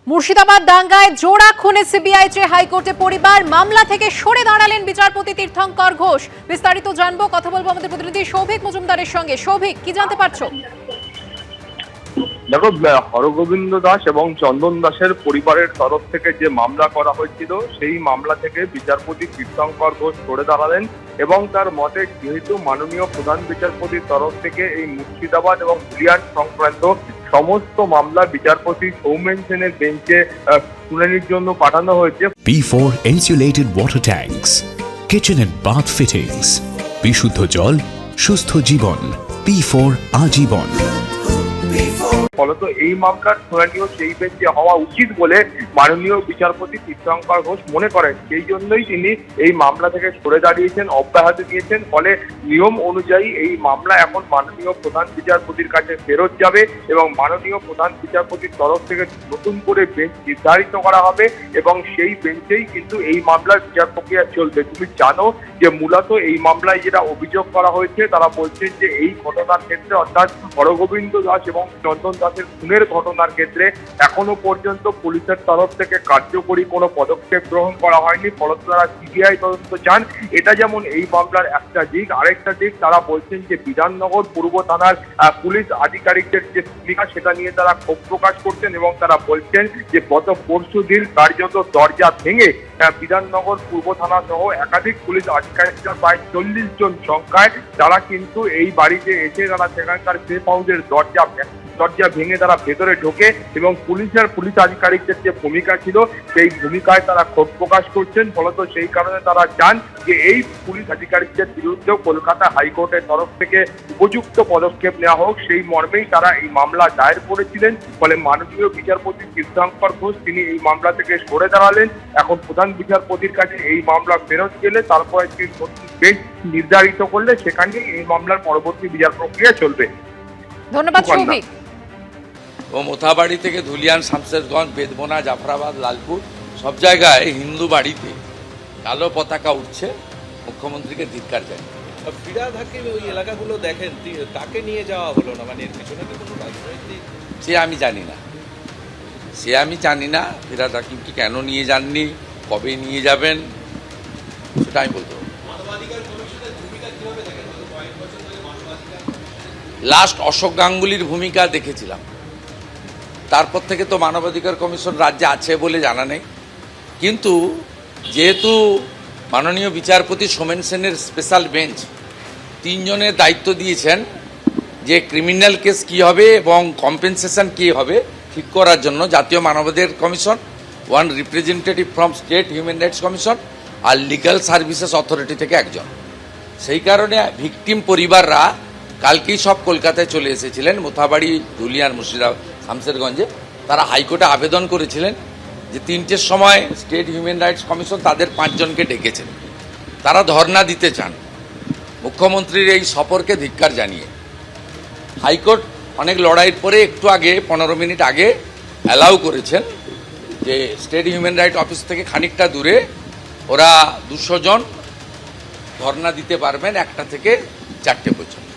মুর্শিদাবাদ দাঙ্গায় জোড়া খুনে সিবিআই চেয়ে হাইকোর্টে পরিবার, মামলা থেকে সরে দাঁড়ালেন বিচারপতি তীর্থঙ্কর ঘোষ। বিস্তারিত জানবো, কথা বলবো আমাদের প্রতিনিধি সৌভিক মজুমদারের সঙ্গে। সৌভিক, কি জানতে পারছো? দেখো, হরগোবিন্দ দাস এবং চন্দন দাসের পরিবারের তরফ থেকে যে মামলা করা হয়েছিল সেই মামলা থেকে বিচারপতি তীর্থঙ্কর ঘোষ সরে দাঁড়ালেন এবং তার মতে যেহেতু মাননীয় প্রধান বিচারপতির তরফ থেকে এই মুর্শিদাবাদ এবং ধুলিয়ান সংক্রান্ত সমস্ত মামলা বিচারপতি সৌমেন সেনের বেঞ্চে শুনানির জন্য পাঠানো হয়েছে। P4 insulated water tanks, kitchen and bath fittings, বিশুদ্ধ জল, সুস্থ জীবন, P4 আজীবন। ফলত এই মামলার শুনানিও সেই বেঞ্চে হওয়া উচিত বলে মাননীয় বিচারপতি তীর্থঙ্কর ঘোষ মনে করেন। সেই জন্যই তিনি এই মামলা থেকে সরে দাঁড়িয়েছেন, অব্যাহতি দিয়েছেন। ফলে নিয়ম অনুযায়ী এই মামলা এখন মাননীয় প্রধান বিচারপতির কাছে ফেরত যাবে এবং মাননীয় প্রধান বিচারপতির তরফ থেকে নতুন করে বেঞ্চ নির্ধারিত করা হবে এবং সেই বেঞ্চেই কিন্তু এই মামলার বিচার প্রক্রিয়া চলবে। তুমি জানো যে মূলত এই মামলায় যেটা অভিযোগ করা হয়েছে, তারা বলছেন যে এই ঘটনার ক্ষেত্রে অর্থাৎ হরগোবিন্দ দাস এবং চন্দন দাসের খুনের ঘটনার ক্ষেত্রে এখনো পর্যন্ত পুলিশের তরফ থেকে কার্যকরী কোনো পদক্ষেপ গ্রহণ করা হয়নি। ফলত তারা সিবিআই তদন্ত চান। এটা যেমন এই মামলার একটা দিক, আরেকটা দিক তারা বলছেন যে বিধাননগর পূর্ব থানার পুলিশ আধিকারিকদের যে ভূমিকা সেটা নিয়ে তারা ক্ষোভ প্রকাশ করছেন এবং তারা বলছেন যে গত পরশু দিন কার্যত দরজা ভেঙে বিধাননগর পূর্ব থানা সহ একাধিক পুলিশ আধিকারিকরা প্রায় 40 জন সংখ্যায় তারা কিন্তু এই বাড়িতে এসে তারা সেখানকার সেফ হাউসের দরজা ভেঙে তারা ভেতরে ঢোকে এবং পুলিশ আধিকারিকদের যে ভূমিকা ছিল সেই ভূমিকায় তারা ক্ষোভ প্রকাশ করছেন। ফলত সেই কারণে তারা চান যে এই পুলিশ আধিকারিকদের বিরুদ্ধেও কলকাতা হাইকোর্টের তরফ থেকে উপযুক্ত পদক্ষেপ নেওয়া হোক, সেই মর্মেই তারা এই মামলা দায়ের করেছিলেন। ফলে মাননীয় বিচারপতি তীর্থঙ্কর ঘোষ তিনি এই মামলা থেকে সরে দাঁড়ালেন। এখন প্রধান বিচারপতির কাছে এই মামলা ফেরত গেলে তারপরে তিনি নতুন বেঞ্চ নির্ধারিত করলে সেখানেই এই মামলার পরবর্তী বিচার প্রক্রিয়া চলবে। ধন্যবাদ সৌভিক। ও মোথাবাড়ি থেকে ধুলিয়ান, শামশেরগঞ্জ, বেদবোনা, জাফরাবাদ, লালপুর সব জায়গায় হিন্দু বাড়িতে কালো পতাকা উঠছে, মুখ্যমন্ত্রীকে ধিক্কার জানায়। ফিরাদ হাকিম ওই এলাকাগুলো দেখেন, তাকে নিয়ে যাওয়া হলো না, মানে এর পিছনে কি কোনো রাজনৈতিক? সে আমি জানি না ফিরাদ হাকিমকে কেন নিয়ে যাননি, কবে নিয়ে যাবেন সেটা আমি বলতে পারবো। লাস্ট অশোক গাঙ্গুলির ভূমিকা দেখেছিলাম, তারপর থেকে তো মানবাধিকার কমিশন রাজ্যে আছে বলে জানা নেই। কিন্তু যেহেতু মাননীয় বিচারপতি সোমেন সেনের স্পেশাল বেঞ্চ 3 জনের দায়িত্ব দিয়েছেন যে ক্রিমিনাল কেস কী হবে এবং কম্পেনসেশন কী হবে ঠিক করার জন্য, জাতীয় মানবাধিকার কমিশন, 1 representative from state human rights commission আর লিগ্যাল সার্ভিসেস অথরিটি থেকে 1 জন। সেই কারণে ভিকটিম পরিবাররা কালকেই সব কলকাতায় চলে এসেছিলেন, মোথাবাড়ি, ধুলিয়ান, মুর্শিদাবাদ, শামশেরগঞ্জে। তারা হাইকোর্টে আবেদন করেছিলেন যে 3টের সময় স্টেট হিউম্যান রাইটস কমিশন তাদের 5 জনকে ডেকেছেন, তারা ধর্ণা দিতে চান। মুখ্যমন্ত্রীর এই সফরকে ধিক্কার জানিয়ে হাইকোর্ট অনেক লড়াইয়ের পরে একটু আগে 15 মিনিট আগে অ্যালাউ করেছেন যে স্টেট হিউম্যান রাইট অফিস থেকে খানিকটা দূরে ওরা 200 জন ধর্ণা দিতে পারবেন 1টা থেকে 4টে পর্যন্ত।